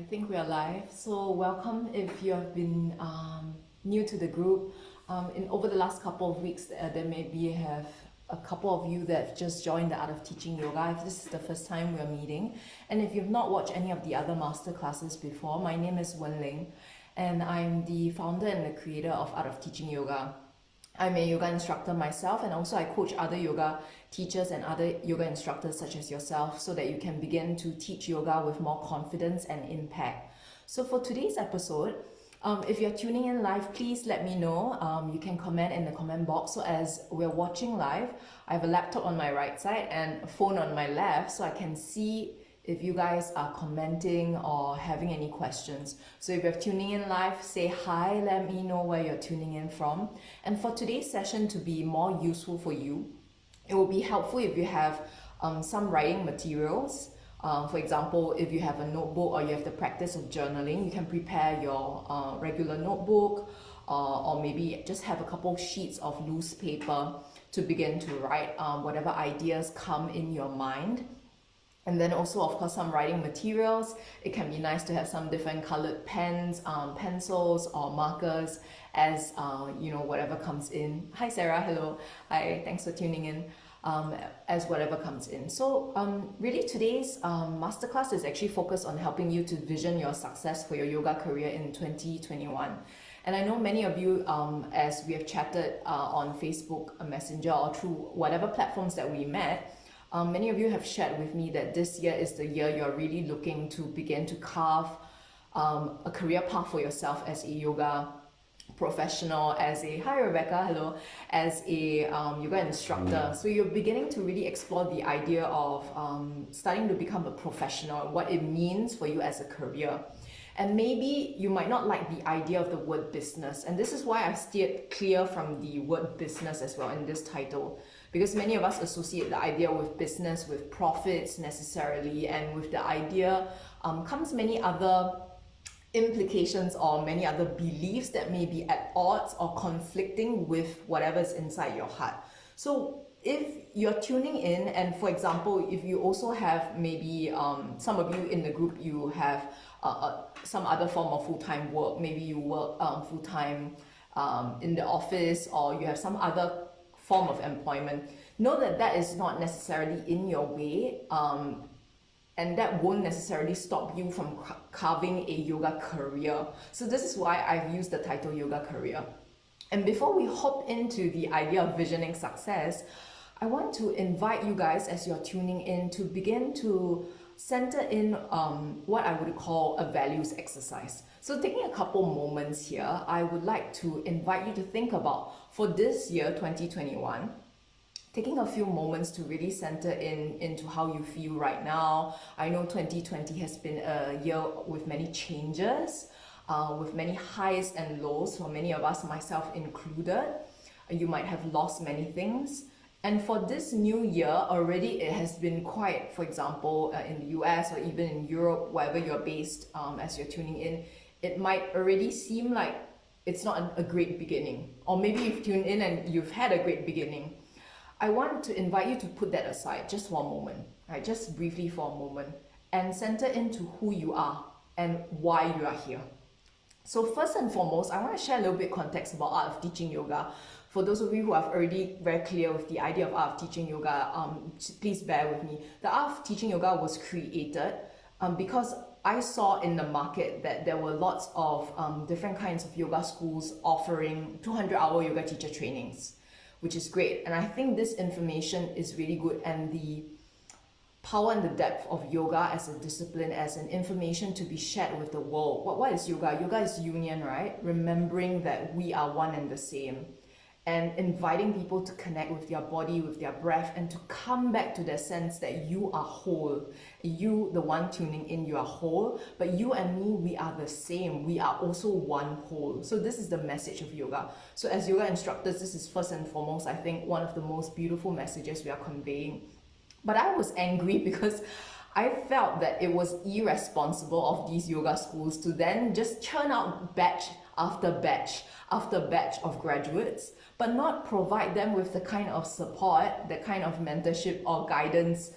think we are live. So welcome if you have been new to the group. Over the last couple of weeks, there may be have a couple of you that have just joined the Art of Teaching Yoga. If this is the first time we're meeting, and if you've not watched any of the other master classes before, my name is Wenlin, and I'm the founder and the creator of Art of Teaching Yoga. I'm a yoga instructor myself, and also I coach other yoga teachers and other yoga instructors such as yourself so that you can begin to teach yoga with more confidence and impact. So for today's episode, if you're tuning in live, please let me know. You can comment in the comment box. So as we're watching live, I have a laptop on my right side and a phone on my left, so I can see if you guys are commenting or having any questions. So if you're tuning in live, say hi, let me know where you're tuning in from. And for today's session to be more useful for you, it will be helpful if you have some writing materials. For example, if you have a notebook or you have the practice of journaling, you can prepare your regular notebook or maybe just have a couple sheets of loose paper to begin to write whatever ideas come in your mind. And then also, of course, some writing materials. It can be nice to have some different colored pens, pencils or markers as, whatever comes in. Hi, Sarah. Hello. Hi. Thanks for tuning in. As whatever comes in. So really today's masterclass is actually focused on helping you to vision your success for your yoga career in 2021. And I know many of you, as we have chatted on Facebook Messenger or through whatever platforms that we met, many of you have shared with me that this year is the year you're really looking to begin to carve a career path for yourself as a yoga professional, hi Rebecca, hello, as a yoga instructor. So you're beginning to really explore the idea of starting to become a professional, what it means for you as a career. And maybe you might not like the idea of the word business, and this is why I steered clear from the word business as well in this title, because many of us associate the idea with business, with profits necessarily, and with the idea comes many other implications or many other beliefs that may be at odds or conflicting with whatever's inside your heart. So if you're tuning in, and for example, if you also have maybe some of you in the group, you have some other form of full-time work, maybe you work full-time in the office, or you have some other form of employment, know that that is not necessarily in your way, and that won't necessarily stop you from carving a yoga career. So this is why I've used the title Yoga Career. And before we hop into the idea of visioning success, I want to invite you guys, as you're tuning in, to begin to center in what I would call a values exercise. So taking a couple moments here, I would like to invite you to think about, for this year, 2021, taking a few moments to really center into how you feel right now. I know 2020 has been a year with many changes, with many highs and lows for many of us, myself included. You might have lost many things. And for this new year, already it has been quite, for example, in the US or even in Europe, wherever you're based as you're tuning in, it might already seem like it's not a great beginning. Or maybe you've tuned in and you've had a great beginning. I want to invite you to put that aside just for a moment, right? Just briefly for a moment, and center into who you are and why you are here. So first and foremost, I want to share a little bit context about Art of Teaching Yoga. For those of you who are already very clear with the idea of Art of Teaching Yoga, please bear with me. The Art of Teaching Yoga was created because I saw in the market that there were lots of different kinds of yoga schools offering 200-hour yoga teacher trainings, which is great. And I think this information is really good, and the power and the depth of yoga as a discipline, as an information to be shared with the world. What is yoga? Yoga is union, right? Remembering that we are one and the same, and inviting people to connect with their body, with their breath, and to come back to the sense that you are whole. You, the one tuning in, you are whole, but you and me, we are the same. We are also one whole. So this is the message of yoga. So as yoga instructors, this is first and foremost, I think, one of the most beautiful messages we are conveying. But I was angry because I felt that it was irresponsible of these yoga schools to then just churn out batch after batch after batch of graduates, but not provide them with the kind of support, the kind of mentorship or guidance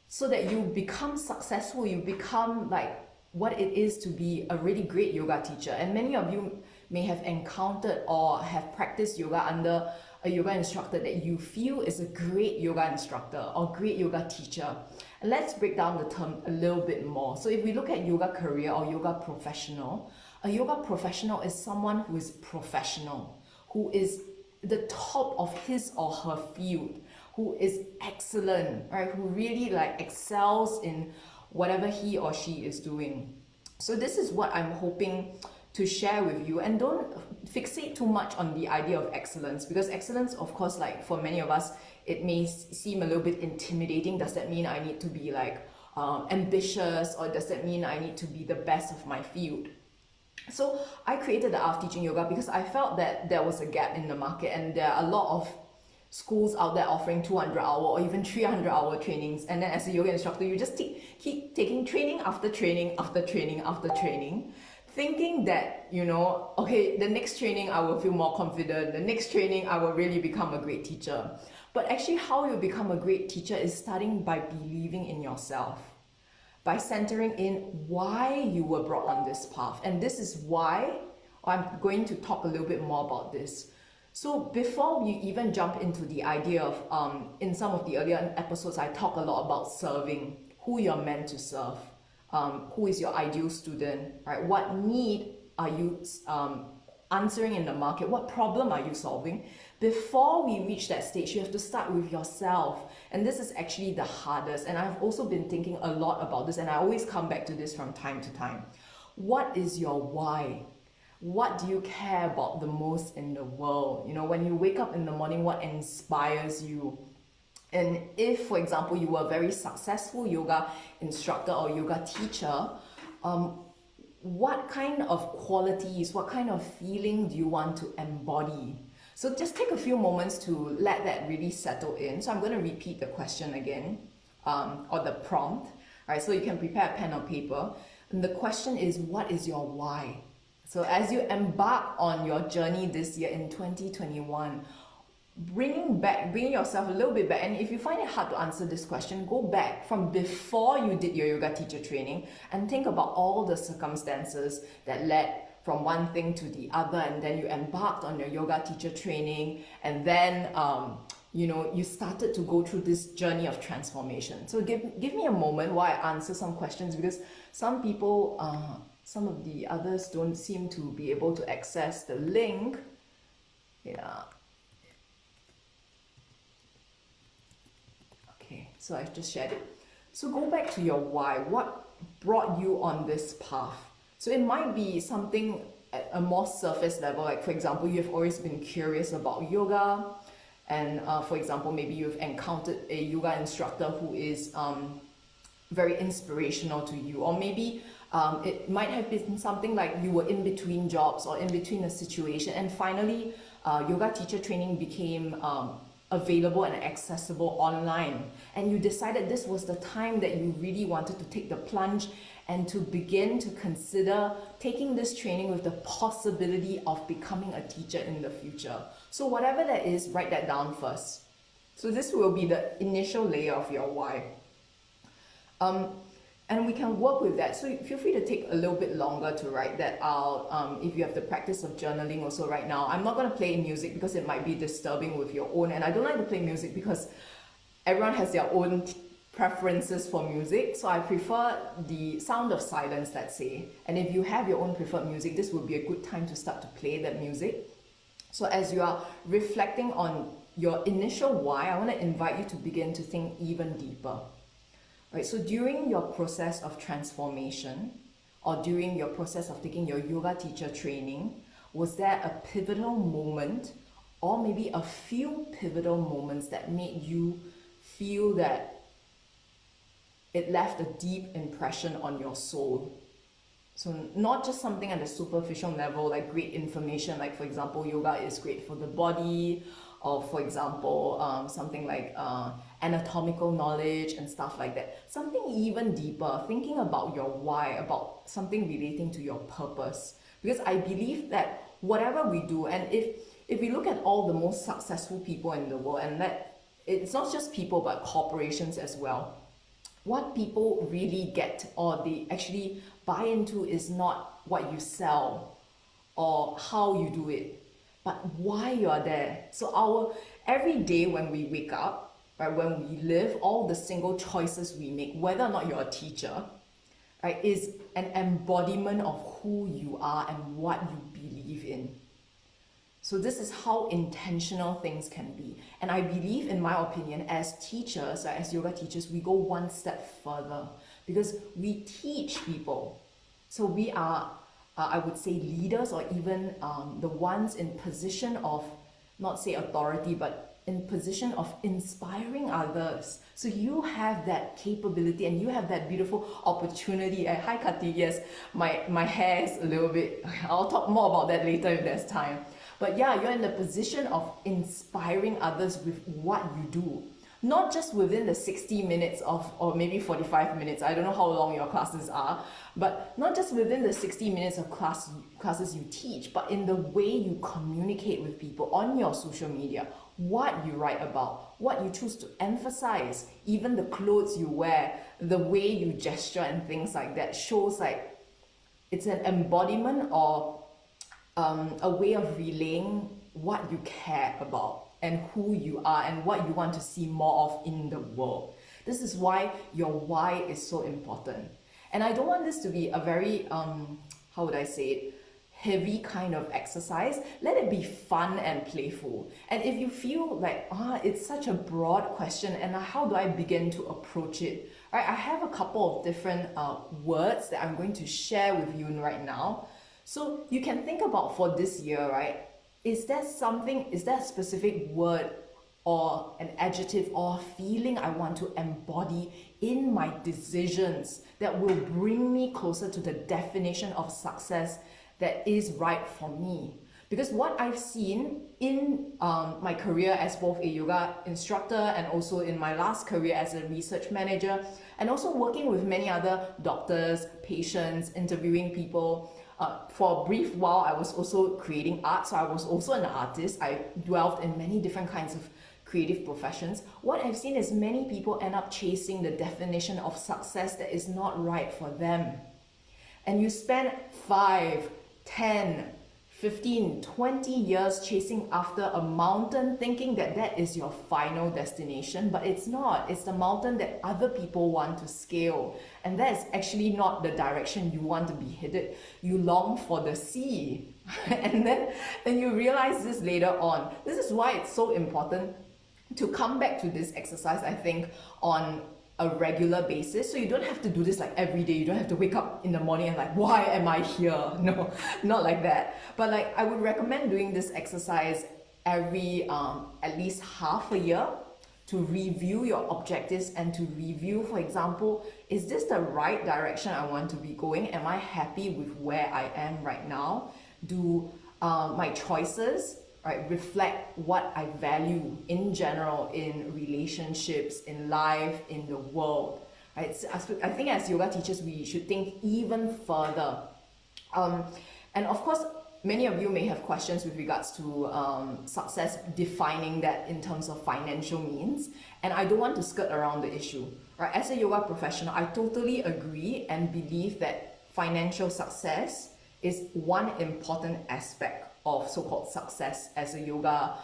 so that you become successful, you become like what it is to be a really great yoga teacher. And many of you may have encountered or have practiced yoga under a yoga instructor that you feel is a great yoga instructor or great yoga teacher. And let's break down the term a little bit more. So if we look at yoga career or yoga professional, a yoga professional is someone who is professional, who is the top of his or her field, who is excellent, right? Who really like excels in whatever he or she is doing. So this is what I'm hoping to share with you, and don't fixate too much on the idea of excellence, because excellence, of course, like for many of us, it may seem a little bit intimidating. Does that mean I need to be like ambitious, or does that mean I need to be the best of my field? So I created the Art of Teaching Yoga because I felt that there was a gap in the market, and there are a lot of schools out there offering 200-hour or even 300-hour trainings, and then as a yoga instructor you just keep taking training after training after training after training, thinking that, you know, okay, the next training I will feel more confident, the next training I will really become a great teacher. But actually how you become a great teacher is starting by believing in yourself, by centering in why you were brought on this path. And this is why I'm going to talk a little bit more about this. So before we even jump into the idea of, in some of the earlier episodes, I talk a lot about serving, who you're meant to serve, who is your ideal student, right? What need are you answering in the market? What problem are you solving? Before we reach that stage, you have to start with yourself. And this is actually the hardest. And I've also been thinking a lot about this, and I always come back to this from time to time. What is your why? What do you care about the most in the world? You know, when you wake up in the morning, what inspires you? And if, for example, you were a very successful yoga instructor or yoga teacher, what kind of qualities, what kind of feeling do you want to embody? So just take a few moments to let that really settle in. So I'm going to repeat the question again, or the prompt, right? So you can prepare a pen or paper. And the question is, what is your why? So as you embark on your journey this year in 2021, bring yourself a little bit back. And if you find it hard to answer this question, go back from before you did your yoga teacher training and think about all the circumstances that led from one thing to the other, and then you embarked on your yoga teacher training, and then you know, you started to go through this journey of transformation. So give me a moment while I answer some questions, because some people, some of the others don't seem to be able to access the link. Yeah. Okay, so I've just shared it. So go back to your why. What brought you on this path? So it might be something at a more surface level, like for example, you've always been curious about yoga, and for example, maybe you've encountered a yoga instructor who is very inspirational to you, or maybe it might have been something like you were in between jobs or in between a situation, and finally yoga teacher training became available and accessible online, and you decided this was the time that you really wanted to take the plunge and to begin to consider taking this training with the possibility of becoming a teacher in the future. So whatever that is, write that down first. So this will be the initial layer of your why. And we can work with that. So feel free to take a little bit longer to write that out. If you have the practice of journaling also right now, I'm not going to play music because it might be disturbing with your own. And I don't like to play music because everyone has their own preferences for music. So I prefer the sound of silence, let's say. And if you have your own preferred music, this would be a good time to start to play that music. So as you are reflecting on your initial why, I want to invite you to begin to think even deeper. Right, so during your process of transformation, or during your process of taking your yoga teacher training, was there a pivotal moment, or maybe a few pivotal moments that made you feel that it left a deep impression on your soul? So not just something at a superficial level, like great information, like for example, yoga is great for the body, or for example, something like anatomical knowledge and stuff like that. Something even deeper, thinking about your why, about something relating to your purpose. Because I believe that whatever we do, and if we look at all the most successful people in the world, and that it's not just people but corporations as well, what people really get or they actually buy into is not what you sell or how you do it, but why you are there. So our every day when we wake up, right, when we live, all the single choices we make, whether or not you're a teacher, right, is an embodiment of who you are and what you believe in. So this is how intentional things can be. And I believe, in my opinion, as teachers, as yoga teachers, we go one step further because we teach people. So we are, I would say, leaders or even the ones in position of, not say authority, but in position of inspiring others. So you have that capability and you have that beautiful opportunity. Hi Kati, yes, my hair is a little bit, I'll talk more about that later if there's time. But yeah, you're in the position of inspiring others with what you do. Not just within the 60 minutes of, or maybe 45 minutes, I don't know how long your classes are, but not just within the 60 minutes of classes you teach, but in the way you communicate with people on your social media, what you write about, what you choose to emphasize, even the clothes you wear, the way you gesture and things like that shows like it's an embodiment or a way of relaying what you care about and who you are and what you want to see more of in the world. This is why your why is so important. And I don't want this to be a very, how would I say it, heavy kind of exercise. Let it be fun and playful. And if you feel like, it's such a broad question and how do I begin to approach it? Right, I have a couple of different words that I'm going to share with you right now. So you can think about for this year, right? Is there a specific word or an adjective or a feeling I want to embody in my decisions that will bring me closer to the definition of success that is right for me? Because what I've seen in my career as both a yoga instructor and also in my last career as a research manager, and also working with many other doctors, patients, interviewing people, for a brief while, I was also creating art, so I was also an artist. I dwelled in many different kinds of creative professions. What I've seen is many people end up chasing the definition of success that is not right for them. And you spend 5, 10, 15, 20 years chasing after a mountain thinking that that is your final destination, but it's not. It's the mountain that other people want to scale. And that is actually not the direction you want to be headed. You long for the sea. And then you realize this later on. This is why it's so important to come back to this exercise, I think, on a regular basis. So you don't have to do this like every day. You don't have to wake up in the morning and like, why am I here? No, not like that. But like, I would recommend doing this exercise every at least half a year to review your objectives and to review, for example, is this the right direction I want to be going? Am I happy with where I am right now? Do my choices, right, reflect what I value in general in relationships, in life, in the world, right? So I think as yoga teachers, we should think even further. And of course, many of you may have questions with regards to success, defining that in terms of financial means. And I don't want to skirt around the issue, right? As a yoga professional, I totally agree and believe that financial success is one important aspect of so-called success as a yoga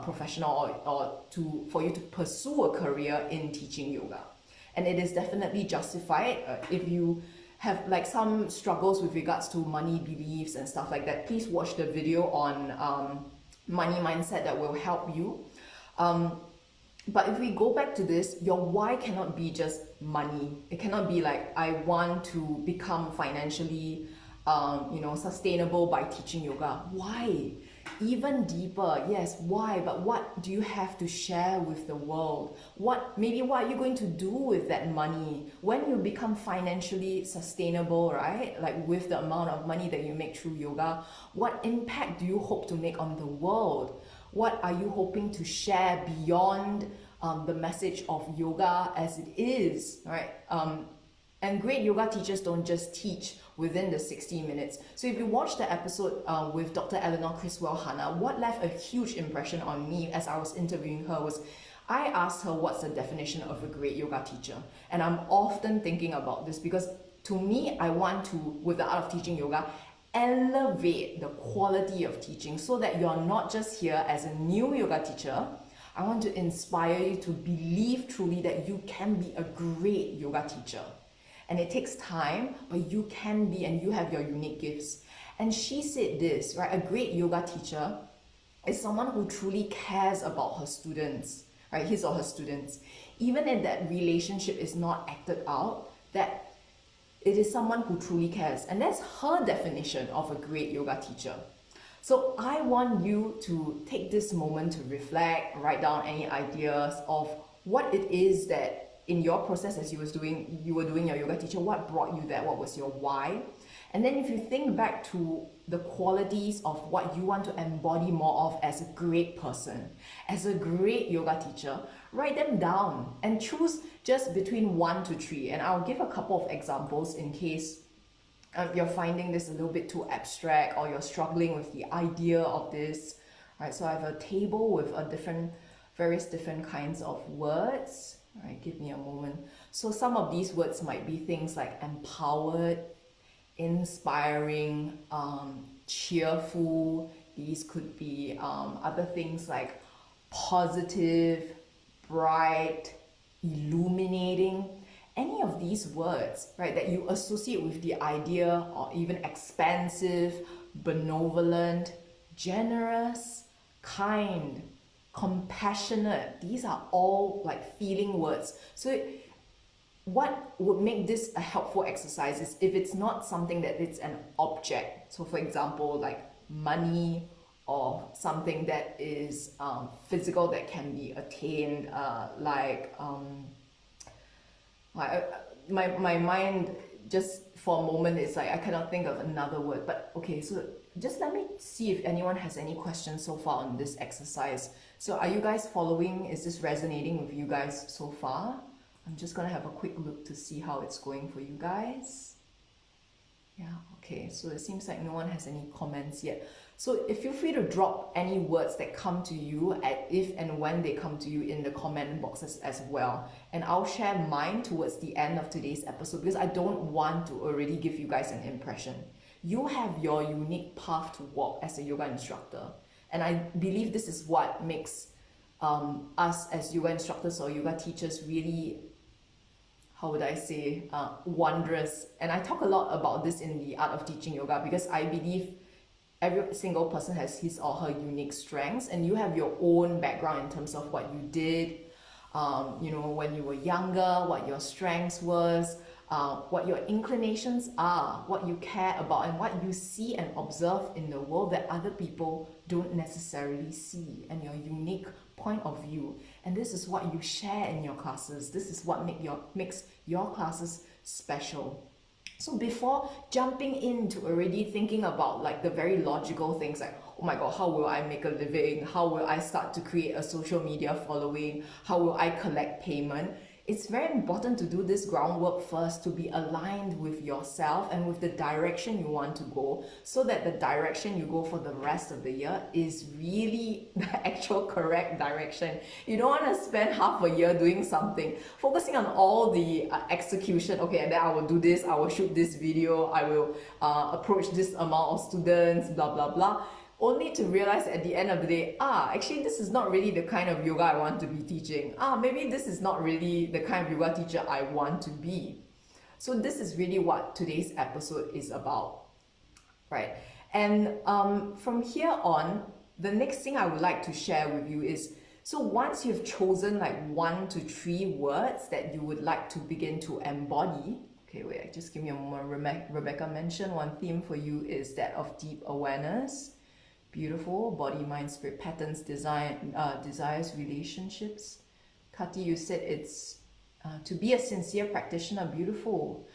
professional or for you to pursue a career in teaching yoga. And it is definitely justified. If you have like some struggles with regards to money beliefs and stuff like that, please watch the video on money mindset that will help you. But if we go back to this, your why cannot be just money. It cannot be like, I want to become financially sustainable by teaching yoga. Why? Even deeper, yes, why? But what do you have to share with the world? What are you going to do with that money when you become financially sustainable, right? Like with the amount of money that you make through yoga, what impact do you hope to make on the world? What are you hoping to share beyond the message of yoga as it is, right? And great yoga teachers don't just teach within the 60 minutes. So if you watch the episode with Dr. Eleanor Criswell Hanna, what left a huge impression on me as I was interviewing her was I asked her what's the definition of a great yoga teacher. And I'm often thinking about this because to me, I want to, with the art of teaching yoga, elevate the quality of teaching so that you're not just here as a new yoga teacher. I want to inspire you to believe truly that you can be a great yoga teacher. And it takes time, but you can be, and you have your unique gifts. And she said this, right? A great yoga teacher is someone who truly cares about her students, right? His or her students. Even if that relationship is not acted out, that it is someone who truly cares. And that's her definition of a great yoga teacher. So I want you to take this moment to reflect, write down any ideas of what it is that in your process as you were doing your yoga teacher, what brought you there, what was your why? And then if you think back to the qualities of what you want to embody more of as a great person, as a great yoga teacher, write them down and choose just between 1 to 3. And I'll give a couple of examples in case you're finding this a little bit too abstract or you're struggling with the idea of this. Right, so I have a table with various different kinds of words. All right, give me a moment. So some of these words might be things like empowered, inspiring, cheerful. These could be other things like positive, bright, illuminating. Any of these words, right, that you associate with the idea, or even expansive, benevolent, generous, kind, compassionate. These are all like feeling words. So what would make this a helpful exercise is if it's not something that it's an object. So for example, like money, or something that is physical that can be attained, my mind just for a moment is like I cannot think of another word. But okay, so just let me see if anyone has any questions so far on this exercise. So are you guys following? Is this resonating with you guys so far? I'm just gonna have a quick look to see how it's going for you guys. Yeah, okay, so it seems like no one has any comments yet. So feel free to drop any words that come to you if and when they come to you in the comment boxes as well. And I'll share mine towards the end of today's episode because I don't want to already give you guys an impression. You have your unique path to walk as a yoga instructor. And I believe this is what makes us as yoga instructors or yoga teachers really, how would I say, wondrous. And I talk a lot about this in the art of teaching yoga because I believe every single person has his or her unique strengths, and you have your own background in terms of what you did, when you were younger, what your strengths was, what your inclinations are, what you care about, and what you see and observe in the world that other people don't necessarily see, and your unique point of view. And this is what you share in your classes. This is what makes your classes special. So before jumping into already thinking about like the very logical things like, oh my God, how will I make a living? How will I start to create a social media following? How will I collect payment? It's very important to do this groundwork first to be aligned with yourself and with the direction you want to go, so that the direction you go for the rest of the year is really the actual correct direction. You don't want to spend half a year doing something, focusing on all the execution. Okay, and then I will do this, I will shoot this video, I will approach this amount of students, blah, blah, blah. Only to realize at the end of the day, actually this is not really the kind of yoga I want to be teaching. Maybe this is not really the kind of yoga teacher I want to be. So this is really what today's episode is about, right? And from here on, the next thing I would like to share with you is, so once you've chosen like 1 to 3 words that you would like to begin to embody, okay, wait, just give me a moment. Rebecca mentioned one theme for you is that of deep awareness. Beautiful. Body, mind, spirit, patterns, desires, relationships. Kati, you said it's to be a sincere practitioner. Beautiful.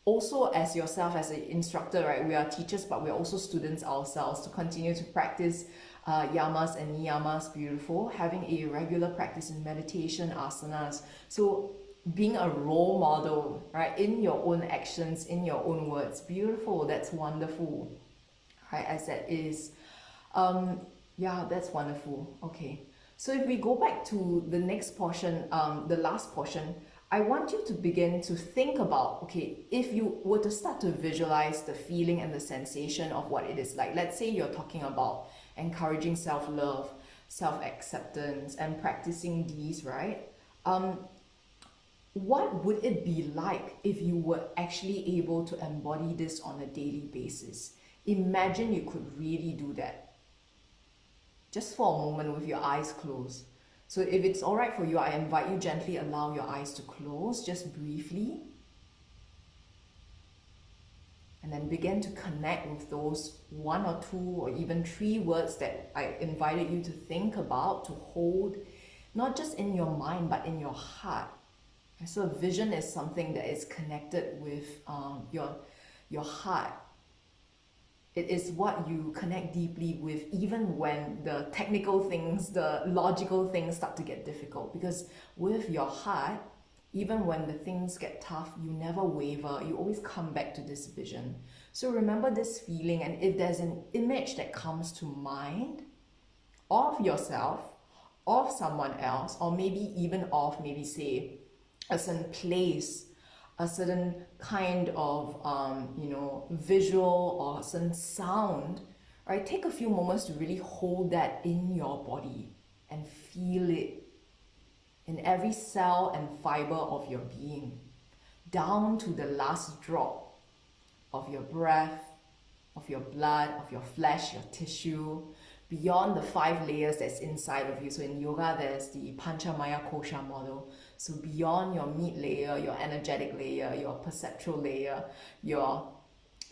Also, as yourself, as an instructor, right? We are teachers, but we're also students ourselves, to continue to practice yamas and niyamas. Beautiful. Having a regular practice in meditation, asanas. So being a role model, right? In your own actions, in your own words. Beautiful. That's wonderful. Right? As that is. Yeah, that's wonderful. Okay. So if we go back to the next portion, the last portion, I want you to begin to think about, okay, if you were to start to visualize the feeling and the sensation of what it is like. Let's say you're talking about encouraging self-love, self-acceptance, and practicing these, right? What would it be like if you were actually able to embody this on a daily basis? Imagine you could really do that. Just for a moment with your eyes closed. So if it's all right for you, I invite you gently allow your eyes to close, just briefly. And then begin to connect with those 1 or 2 or even 3 words that I invited you to think about, to hold, not just in your mind, but in your heart. So vision is something that is connected with your heart. It is what you connect deeply with even when the technical things, the logical things start to get difficult. Because with your heart, even when the things get tough, you never waver. You always come back to this vision. So remember this feeling, and if there's an image that comes to mind of yourself, of someone else, or maybe even of maybe say a certain place, a certain kind of visual or a certain sound, right? Take a few moments to really hold that in your body and feel it in every cell and fiber of your being, down to the last drop of your breath, of your blood, of your flesh, your tissue, beyond the 5 layers that's inside of you. So in yoga, there's the Panchamaya Kosha model. So beyond your meat layer, your energetic layer, your perceptual layer, your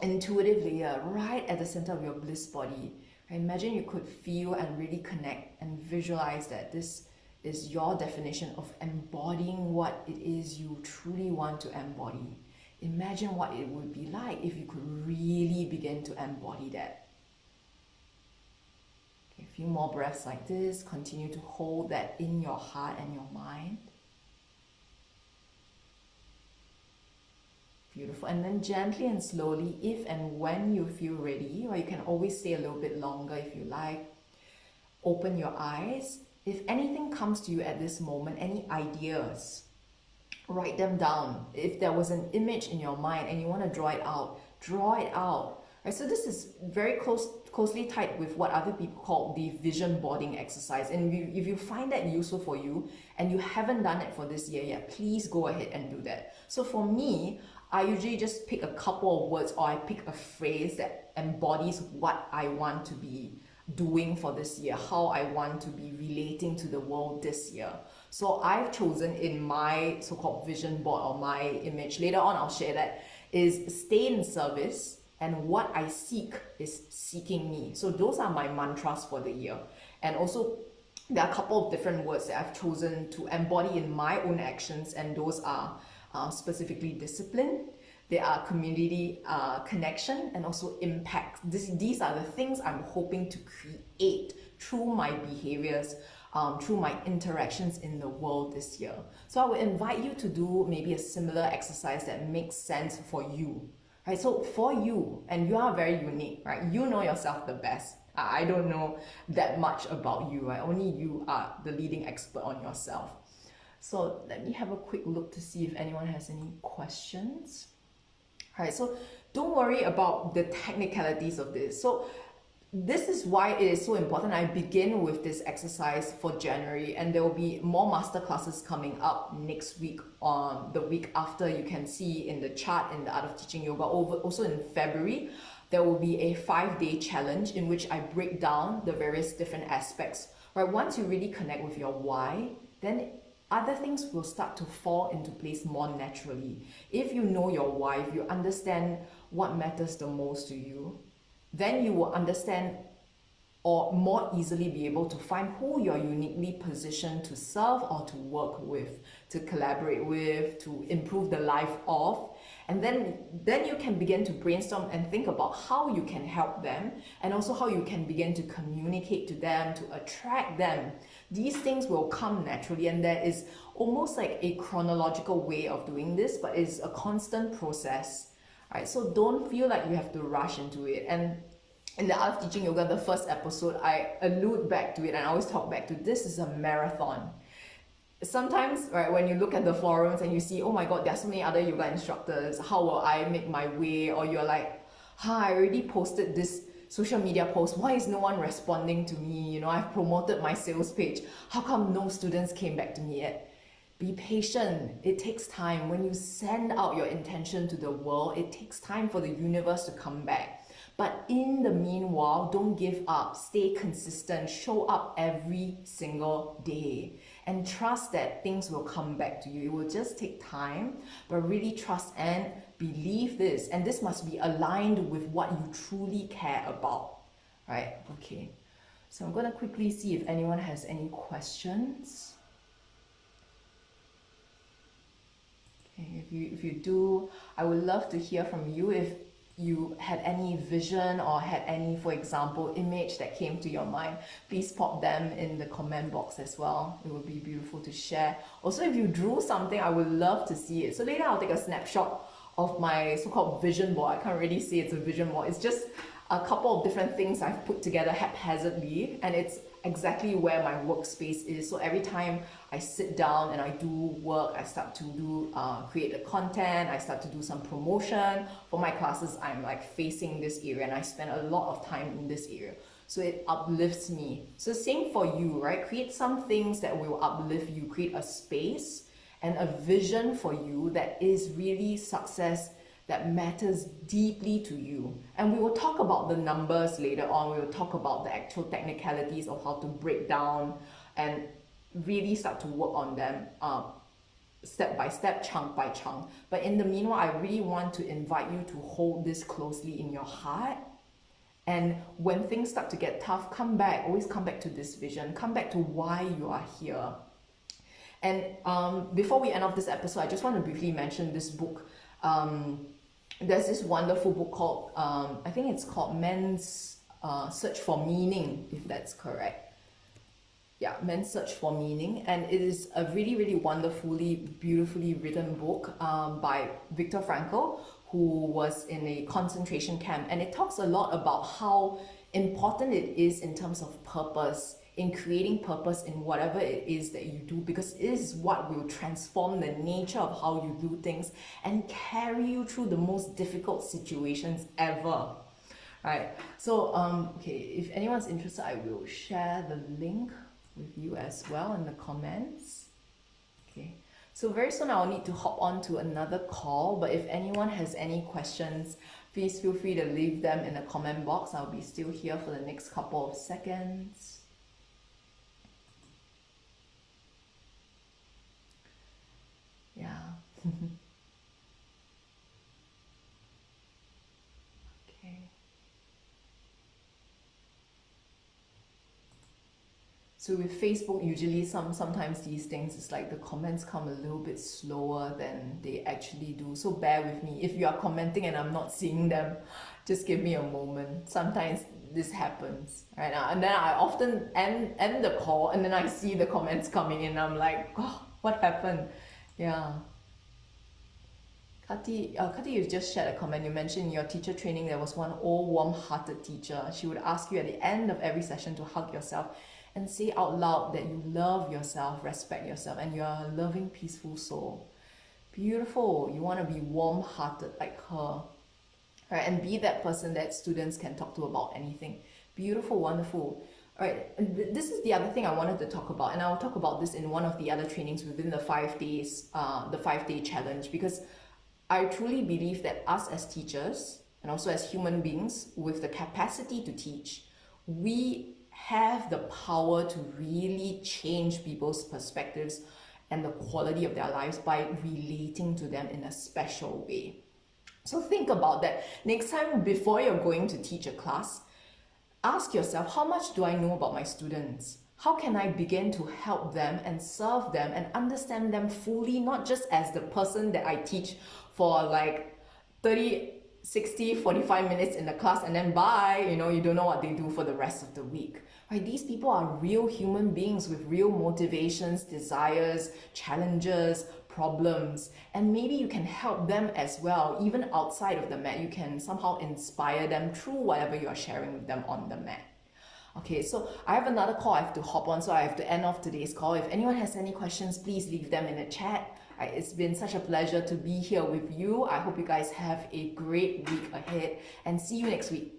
intuitive layer, right at the center of your bliss body. Imagine you could feel and really connect and visualize that this is your definition of embodying what it is you truly want to embody. Imagine what it would be like if you could really begin to embody that. Okay, a few more breaths like this. Continue to hold that in your heart and your mind. Beautiful. And then gently and slowly, if and when you feel ready, or you can always stay a little bit longer if you like, open your eyes. If anything comes to you at this moment, any ideas, write them down. If there was an image in your mind and you want to draw it out, draw it out. Right? So this is very closely tied with what other people call the vision boarding exercise. And if you find that useful for you and you haven't done it for this year yet, please go ahead and do that. So for me, I usually just pick a couple of words, or I pick a phrase that embodies what I want to be doing for this year, how I want to be relating to the world this year. So I've chosen in my so-called vision board, or my image, later on I'll share that, is stay in service, and what I seek is seeking me. So those are my mantras for the year. And also there are a couple of different words that I've chosen to embody in my own actions, and those are specifically discipline, there are community connection, and also impact. These are the things I'm hoping to create through my behaviors, through my interactions in the world this year. So I would invite you to do maybe a similar exercise that makes sense for you, right? So for you, and you are very unique, right? You know yourself the best. I don't know that much about you, right? Only you are the leading expert on yourself. So let me have a quick look to see if anyone has any questions. All right, so don't worry about the technicalities of this. So this is why it is so important. I begin with this exercise for January, and there will be more master classes coming up next week, the week after. You can see in the chart in the Art of Teaching Yoga. Also in February, there will be a 5-day challenge in which I break down the various different aspects. Right, once you really connect with your why, then other things will start to fall into place more naturally. If you know your why, if you understand what matters the most to you, then you will understand or more easily be able to find who you're uniquely positioned to serve or to work with, to collaborate with, to improve the life of. And then you can begin to brainstorm and think about how you can help them, and also how you can begin to communicate to them, to attract them. These things will come naturally, and there is almost like a chronological way of doing this, but it's a constant process. Right? So don't feel like you have to rush into it. And in the Art of Teaching Yoga, the first episode, I allude back to it and I always talk back to this is a marathon. Sometimes, right, when you look at the forums and you see, oh my god, there are so many other yoga instructors, how will I make my way? Or you're like, I already posted this social media post, why is no one responding to me? You know, I've promoted my sales page, how come no students came back to me yet? Be patient, it takes time. When you send out your intention to the world, it takes time for the universe to come back. But in the meanwhile, don't give up, stay consistent, show up every single day and trust that things will come back to you. It will just take time, but really trust and believe this. And this must be aligned with what you truly care about, right? Okay, so I'm gonna quickly see if anyone has any questions. Okay, if you do, I would love to hear from you. If you had any vision or had any, for example, image that came to your mind, please pop them in the comment box as well. It would be beautiful to share. Also, if you drew something, I would love to see it. So later I'll take a snapshot of my so-called vision board. I can't really say it's a vision board. It's just a couple of different things I've put together haphazardly, and it's exactly where my workspace is. So every time I sit down and I do work, I start to do create the content, I start to do some promotion for my classes, I'm like facing this area and I spend a lot of time in this area. So it uplifts me. So same for you, right? Create some things that will uplift you, create a space and a vision for you that is really success, that matters deeply to you. And we will talk about the numbers later on. We will talk about the actual technicalities of how to break down and really start to work on them step by step, chunk by chunk. But in the meanwhile, I really want to invite you to hold this closely in your heart. And when things start to get tough, come back, always come back to this vision, come back to why you are here. And before we end off this episode, I just want to briefly mention this book. There's this wonderful book called, I think it's called Men's Search for Meaning, if that's correct. Yeah, Men's Search for Meaning. And it is a really, really wonderfully, beautifully written book by Viktor Frankl, who was in a concentration camp. And it talks a lot about how important it is in terms of purpose, in creating purpose in whatever it is that you do, because it is what will transform the nature of how you do things and carry you through the most difficult situations ever, right? So, okay, if anyone's interested, I will share the link with you as well in the comments. Okay, so very soon I'll need to hop on to another call, but if anyone has any questions, please feel free to leave them in the comment box. I'll be still here for the next couple of seconds. Yeah. Okay. So with Facebook, usually sometimes these things, it's like the comments come a little bit slower than they actually do. So bear with me. If you are commenting and I'm not seeing them, just give me a moment. Sometimes this happens, right? And then I often end the call and then I see the comments coming in. I'm like, oh, what happened? Yeah. Kati, you just shared a comment. You mentioned in your teacher training there was one old warm-hearted teacher. She would ask you at the end of every session to hug yourself and say out loud that you love yourself, respect yourself, and you are a loving, peaceful soul. Beautiful. You want to be warm-hearted like her, right? And be that person that students can talk to about anything. Beautiful, wonderful. All right, and this is the other thing I wanted to talk about, and I'll talk about this in one of the other trainings within the 5 days, the 5-day challenge, because I truly believe that us as teachers and also as human beings with the capacity to teach, we have the power to really change people's perspectives and the quality of their lives by relating to them in a special way. So think about that. Next time, before you're going to teach a class, ask yourself, how much do I know about my students? How can I begin to help them and serve them and understand them fully, not just as the person that I teach for like 30, 60, 45 minutes in the class and then bye, you know, you don't know what they do for the rest of the week, right? These people are real human beings with real motivations, desires, challenges, problems, and maybe you can help them as well, even outside of the mat. You can somehow inspire them through whatever you are sharing with them on the mat. Okay, so I have another call I have to hop on, so I have to end off today's call. If anyone has any questions, please leave them in the chat. It's been such a pleasure to be here with you. I hope you guys have a great week ahead, and see you next week.